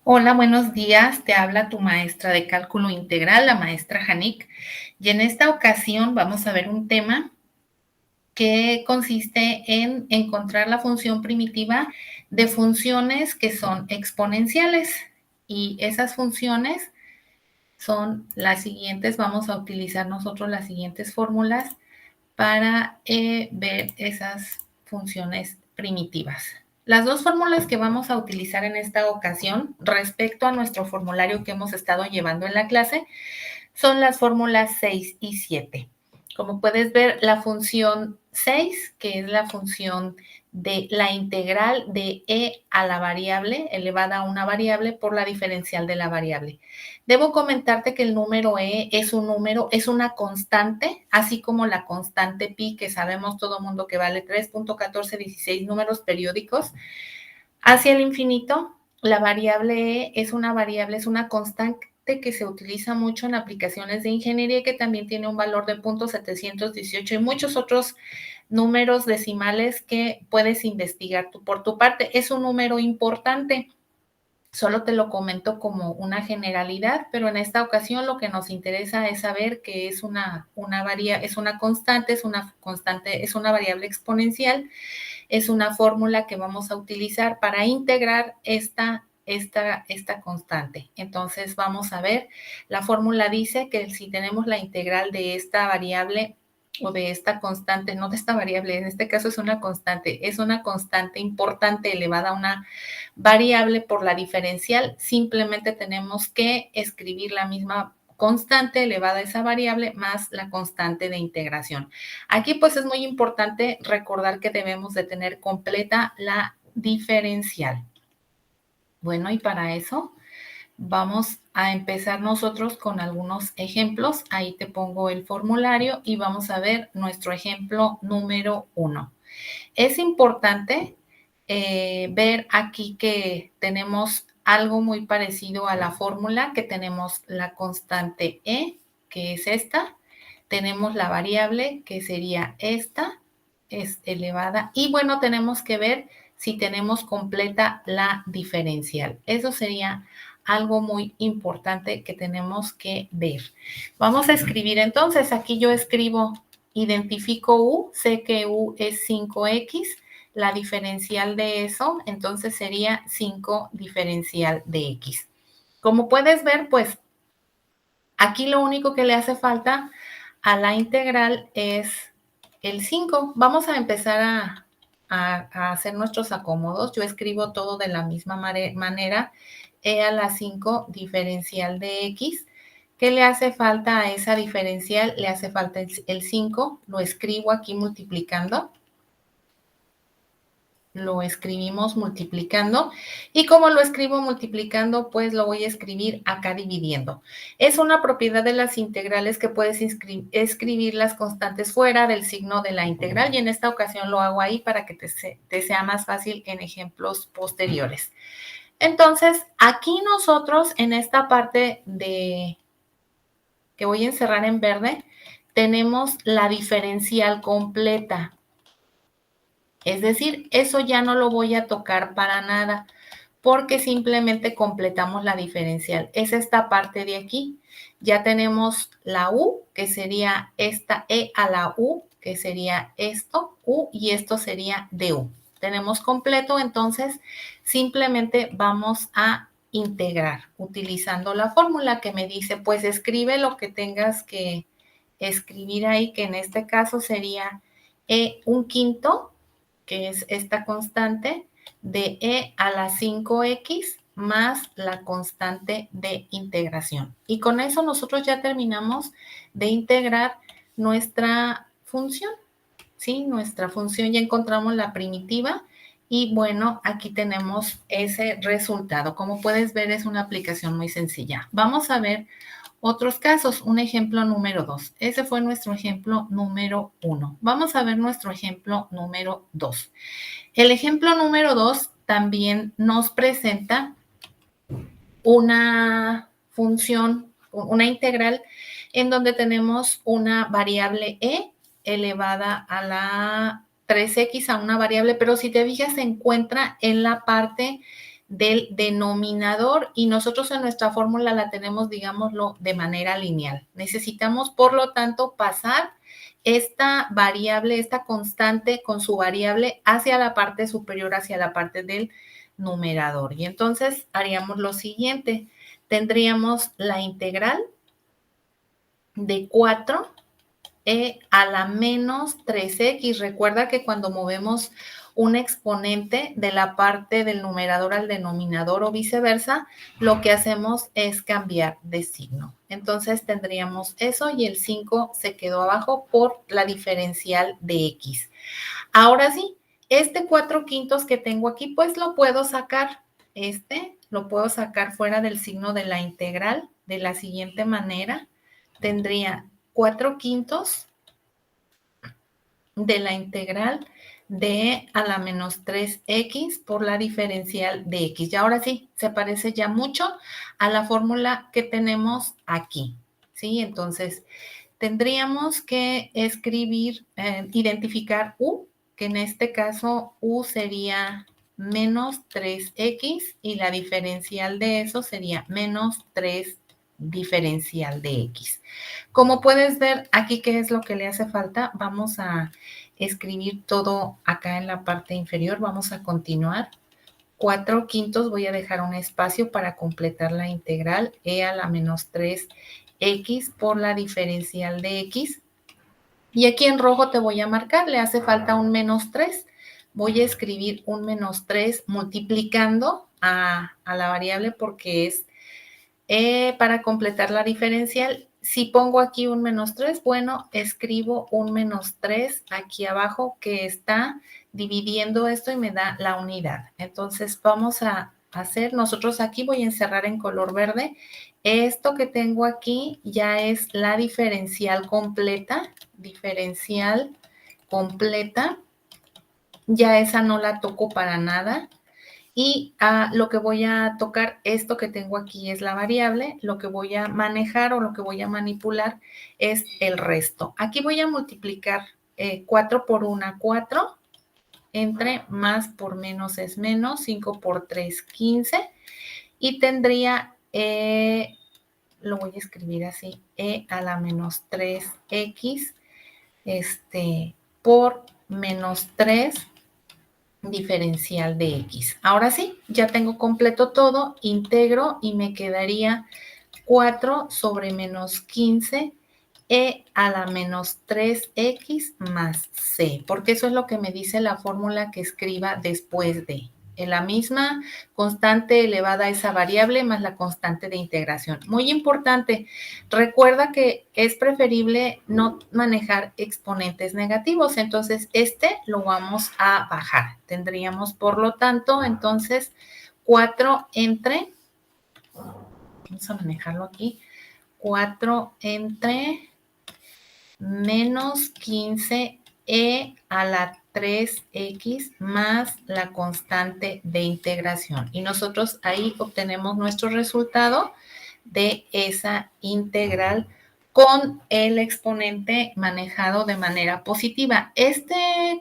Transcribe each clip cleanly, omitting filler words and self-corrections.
Hola, buenos días. Te habla tu maestra de cálculo integral, la maestra Janik. Y en esta ocasión vamos a ver un tema que consiste en encontrar la función primitiva de funciones que son exponenciales. Y esas funciones son las siguientes. Vamos a utilizar nosotros las siguientes fórmulas para ver esas funciones primitivas. Las dos fórmulas que vamos a utilizar en esta ocasión respecto a nuestro formulario que hemos estado llevando en la clase son las fórmulas 6 y 7. Como puedes ver, la función 6, que es la función de la integral de e a la variable elevada a una variable por la diferencial de la variable. Debo comentarte que el número e es un número, es una constante, así como la constante pi, que sabemos todo mundo que vale 3.1416 números periódicos hacia el infinito. La variable e es una variable, es una constante que se utiliza mucho en aplicaciones de ingeniería, que también tiene un valor de 0.718 y muchos otros números decimales que puedes investigar tú por tu parte. Es un número importante. Solo te lo comento como una generalidad, pero en esta ocasión lo que nos interesa es saber que es es una constante, es una variable exponencial, es una fórmula que vamos a utilizar para integrar esta constante. Entonces vamos a ver, la fórmula dice que si tenemos la integral de esta variable o de esta constante, no de esta variable, en este caso es una constante importante elevada a una variable por la diferencial, simplemente tenemos que escribir la misma constante elevada a esa variable más la constante de integración. Aquí pues es muy importante recordar que debemos de tener completa la diferencial. Bueno, y para eso vamos a empezar nosotros con algunos ejemplos. Ahí te pongo el formulario y vamos a ver nuestro ejemplo número 1. Es importante ver aquí que tenemos algo muy parecido a la fórmula, que tenemos la constante e, que es esta, tenemos la variable, que sería esta, es elevada, y bueno, tenemos que ver si tenemos completa la diferencial. Eso sería algo muy importante que tenemos que ver. Vamos a escribir entonces, aquí yo escribo, identifico u, sé que u es 5x, la diferencial de eso, entonces sería 5 diferencial de x. Como puedes ver, pues aquí lo único que le hace falta a la integral es el 5. Vamos a empezar a hacer nuestros acomodos. Yo escribo todo de la misma manera. E a la 5 diferencial de x. ¿Qué le hace falta a esa diferencial? Le hace falta el 5. Lo escribo aquí multiplicando. Lo escribimos multiplicando, y como lo escribo multiplicando, pues lo voy a escribir acá dividiendo. Es una propiedad de las integrales que puedes escribir las constantes fuera del signo de la integral, y en esta ocasión lo hago ahí para que te sea más fácil en ejemplos posteriores. Entonces, aquí nosotros en esta parte que voy a encerrar en verde, tenemos la diferencial completa. Es decir, eso ya no lo voy a tocar para nada, porque simplemente completamos la diferencial. Es esta parte de aquí. Ya tenemos la u, que sería esta e a la u, que sería esto, u, y esto sería du. Tenemos completo, entonces simplemente vamos a integrar utilizando la fórmula que me dice, pues escribe lo que tengas que escribir ahí, que en este caso sería un quinto, que es esta constante, de e a la 5x más la constante de integración. Y con eso nosotros ya terminamos de integrar nuestra función, ¿sí? Nuestra función, ya encontramos la primitiva y bueno, aquí tenemos ese resultado. Como puedes ver, es una aplicación muy sencilla. Vamos a ver otros casos, un ejemplo número 2. Ese fue nuestro ejemplo número 1. Vamos a ver nuestro ejemplo número 2. El ejemplo número 2 también nos presenta una función, una integral, en donde tenemos una variable e elevada a la 3x, a una variable, pero si te fijas se encuentra en la parte del denominador y nosotros en nuestra fórmula la tenemos, digámoslo, de manera lineal. Necesitamos, por lo tanto, pasar esta variable, esta constante con su variable hacia la parte superior, hacia la parte del numerador. Y entonces haríamos lo siguiente. Tendríamos la integral de 4 a la menos 3x. Recuerda que cuando movemos un exponente de la parte del numerador al denominador o viceversa, lo que hacemos es cambiar de signo. Entonces tendríamos eso y el 5 se quedó abajo por la diferencial de x. Ahora sí, este 4/5 que tengo aquí, pues lo puedo sacar. Lo puedo sacar fuera del signo de la integral de la siguiente manera. Tendría 4/5 de la integral de a la menos 3x por la diferencial de x. Y ahora sí, se parece ya mucho a la fórmula que tenemos aquí, ¿sí? Entonces, tendríamos que escribir, identificar u, que en este caso u sería menos 3x y la diferencial de eso sería menos 3 diferencial de x. Como puedes ver aquí, ¿qué es lo que le hace falta? Vamos a escribir todo acá en la parte inferior. Vamos a continuar. 4/5 voy a dejar un espacio para completar la integral e a la menos 3x por la diferencial de x. Y aquí en rojo te voy a marcar, le hace falta un menos 3. Voy a escribir un menos 3 multiplicando a la variable porque es para completar la diferencial. Si pongo aquí un menos 3, bueno, escribo un menos 3 aquí abajo que está dividiendo esto y me da la unidad. Entonces vamos a hacer, nosotros aquí voy a encerrar en color verde. Esto que tengo aquí ya es la diferencial completa, ya esa no la toco para nada. Y lo que voy a tocar, esto que tengo aquí es la variable, lo que voy a manejar o lo que voy a manipular es el resto. Aquí voy a multiplicar 4 por 1, 4, entre más por menos es menos, 5 por 3, 15, y tendría, lo voy a escribir así, e a la menos 3x, por menos 3 diferencial de x. Ahora sí, ya tengo completo todo, integro y me quedaría 4 sobre menos 15 e a la menos 3x más c, porque eso es lo que me dice la fórmula que escriba después de. En la misma constante elevada a esa variable más la constante de integración. Muy importante, recuerda que es preferible no manejar exponentes negativos, entonces lo vamos a bajar. Tendríamos, por lo tanto, entonces 4 entre, vamos a manejarlo aquí, 4 entre menos 15 a la 3x más la constante de integración. Y nosotros ahí obtenemos nuestro resultado de esa integral con el exponente manejado de manera positiva.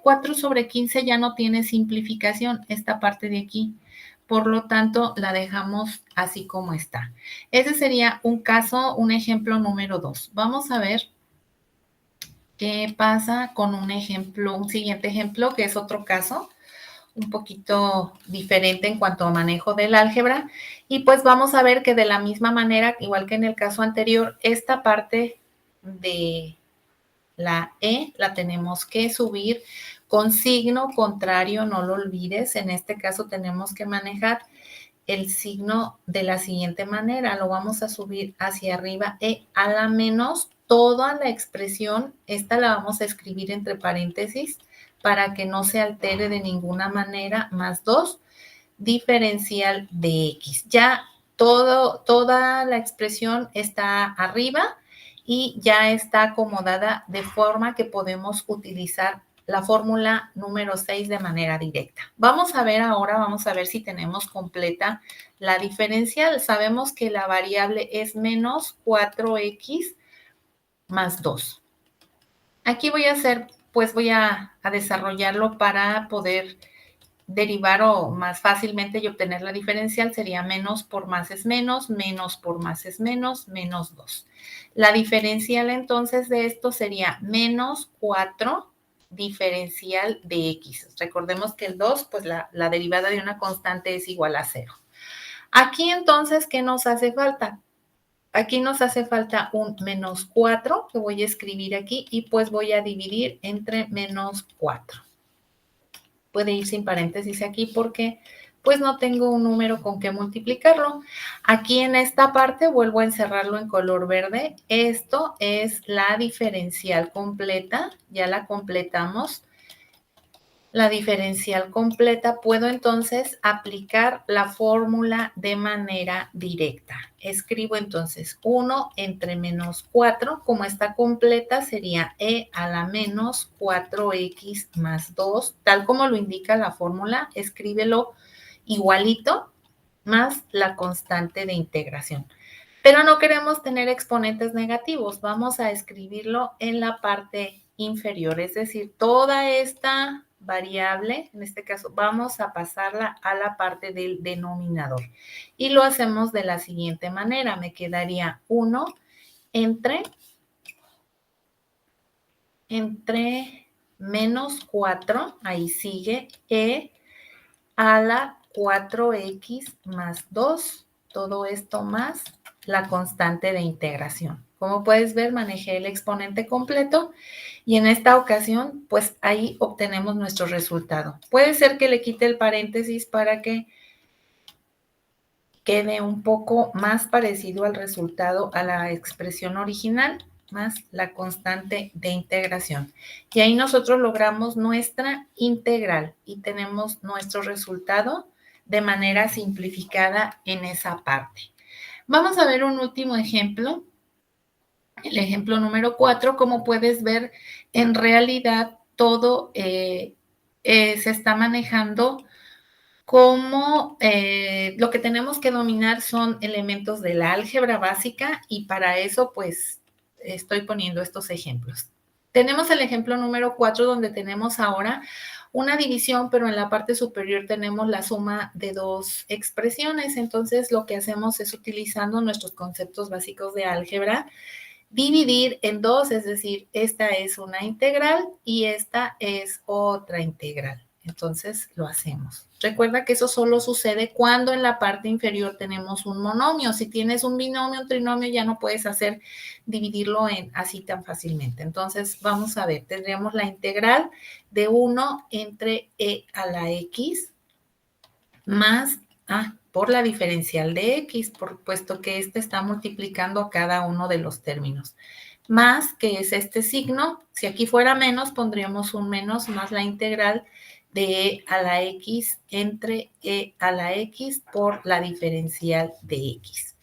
4 sobre 15 ya no tiene simplificación, esta parte de aquí. Por lo tanto, la dejamos así como está. Ese sería un caso, un ejemplo número 2. Vamos a ver qué pasa con un ejemplo, un siguiente ejemplo, que es otro caso un poquito diferente en cuanto a manejo del álgebra. Y pues vamos a ver que de la misma manera, igual que en el caso anterior, esta parte de la E la tenemos que subir con signo contrario, no lo olvides. En este caso tenemos que manejar el signo de la siguiente manera. Lo vamos a subir hacia arriba e a la menos toda la expresión. Esta la vamos a escribir entre paréntesis para que no se altere de ninguna manera, más 2 diferencial de x. Ya toda la expresión está arriba y ya está acomodada de forma que podemos utilizar la fórmula número 6 de manera directa. Vamos a ver ahora, vamos a ver si tenemos completa la diferencial. Sabemos que la variable es menos 4x más 2. Aquí voy a hacer, pues voy a desarrollarlo para poder derivar o más fácilmente y obtener la diferencial sería menos por más es menos, menos por más es menos, menos 2. La diferencial entonces de esto sería menos 4 diferencial de x. Recordemos que el 2, pues la derivada de una constante es igual a 0. Aquí entonces, ¿qué nos hace falta? Aquí nos hace falta un menos 4 que voy a escribir aquí y pues voy a dividir entre menos 4. Puede ir sin paréntesis aquí porque pues no tengo un número con que multiplicarlo. Aquí en esta parte vuelvo a encerrarlo en color verde. Esto es la diferencial completa, ya la completamos. La diferencial completa, puedo entonces aplicar la fórmula de manera directa. Escribo entonces 1 entre menos 4, como está completa sería e a la menos 4x más 2, tal como lo indica la fórmula, escríbelo igualito, más la constante de integración. Pero no queremos tener exponentes negativos, vamos a escribirlo en la parte inferior, es decir, toda esta variable, en este caso, vamos a pasarla a la parte del denominador. Y lo hacemos de la siguiente manera, me quedaría 1 entre menos 4, ahí sigue, e a la 4x más 2, todo esto más la constante de integración. Como puedes ver, manejé el exponente completo y en esta ocasión, pues ahí obtenemos nuestro resultado. Puede ser que le quite el paréntesis para que quede un poco más parecido al resultado, a la expresión original, más la constante de integración. Y ahí nosotros logramos nuestra integral y tenemos nuestro resultado de manera simplificada en esa parte. Vamos a ver un último ejemplo. El ejemplo número 4, como puedes ver, en realidad todo se está manejando como lo que tenemos que dominar son elementos de la álgebra básica y para eso pues estoy poniendo estos ejemplos. Tenemos el ejemplo número 4 donde tenemos ahora una división, pero en la parte superior tenemos la suma de dos expresiones. Entonces lo que hacemos es utilizando nuestros conceptos básicos de álgebra, dividir en dos, es decir, esta es una integral y esta es otra integral. Entonces lo hacemos. Recuerda que eso solo sucede cuando en la parte inferior tenemos un monomio. Si tienes un binomio, un trinomio, ya no puedes hacer dividirlo en así tan fácilmente. Entonces vamos a ver, tendríamos la integral de 1 entre e a la x más por la diferencial de x, puesto que este está multiplicando a cada uno de los términos. Más, que es este signo, si aquí fuera menos, pondríamos un menos más la integral de e a la x entre e a la x por la diferencial de x.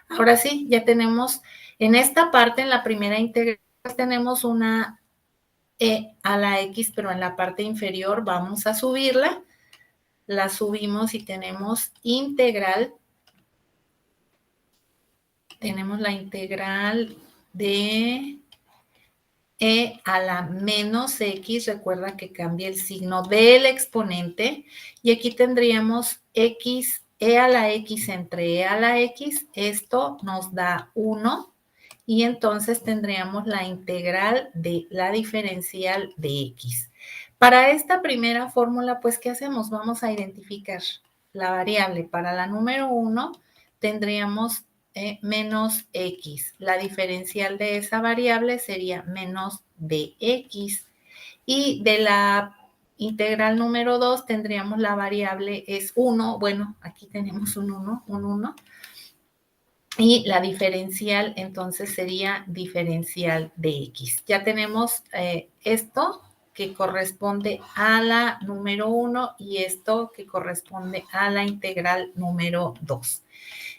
Ahora sí, ya tenemos en esta parte, en la primera integral, tenemos una e a la x, pero en la parte inferior vamos a subirla. La subimos y tenemos integral. Tenemos la integral de e a la menos x. Recuerda que cambia el signo del exponente. Y aquí tendríamos x, e a la x entre e a la x. Esto nos da 1. Y entonces tendríamos la integral de la diferencial de x. Para esta primera fórmula, pues, ¿qué hacemos? Vamos a identificar la variable. Para la número 1 tendríamos menos x. La diferencial de esa variable sería menos dx. Y de la integral número 2 tendríamos la variable es 1. Bueno, aquí tenemos un 1. Y la diferencial entonces sería diferencial de x. Ya tenemos esto que corresponde a la número 1 y esto que corresponde a la integral número 2.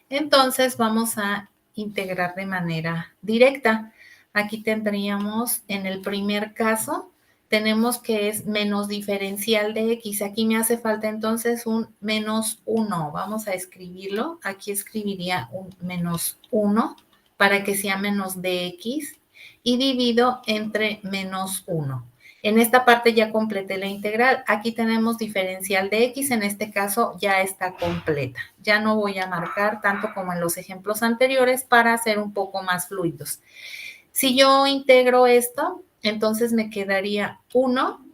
Entonces vamos a integrar de manera directa. Aquí tendríamos en el primer caso, tenemos que es menos diferencial de x. Aquí me hace falta entonces un menos 1. Vamos a escribirlo. Aquí escribiría un menos 1 para que sea menos dx y divido entre menos 1. En esta parte ya completé la integral. Aquí tenemos diferencial de x, en este caso ya está completa. Ya no voy a marcar tanto como en los ejemplos anteriores para hacer un poco más fluidos. Si yo integro esto, entonces me quedaría 1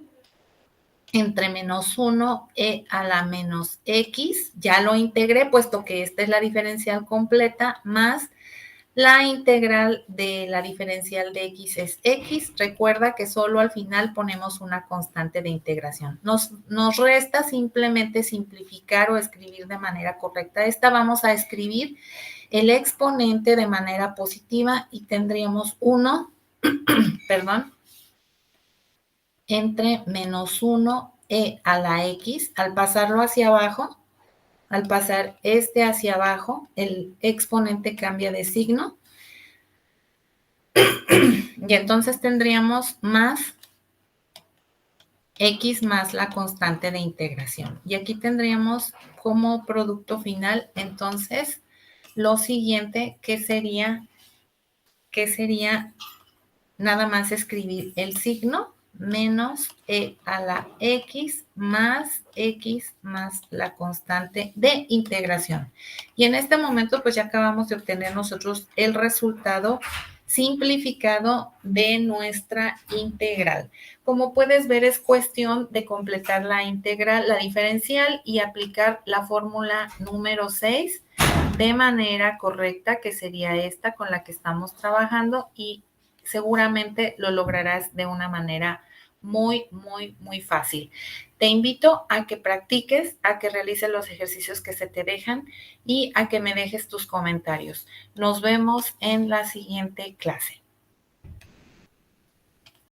entre menos 1 e a la menos x. Ya lo integré, puesto que esta es la diferencial completa, más la integral de la diferencial de x es x. Recuerda que solo al final ponemos una constante de integración. Nos resta simplemente simplificar o escribir de manera correcta. Esta vamos a escribir el exponente de manera positiva y tendríamos 1, perdón, entre menos 1 e a la x. Al pasarlo hacia abajo, al pasar este hacia abajo, el exponente cambia de signo. Y entonces tendríamos más x más la constante de integración. Y aquí tendríamos como producto final, entonces, lo siguiente que sería nada más escribir el signo menos e a la x más la constante de integración. Y en este momento pues ya acabamos de obtener nosotros el resultado simplificado de nuestra integral. Como puedes ver, es cuestión de completar la integral, la diferencial y aplicar la fórmula número 6 de manera correcta, que sería esta con la que estamos trabajando, y seguramente lo lograrás de una manera muy fácil. Te invito a que practiques, a que realices los ejercicios que se te dejan y a que me dejes tus comentarios. Nos vemos en la siguiente clase.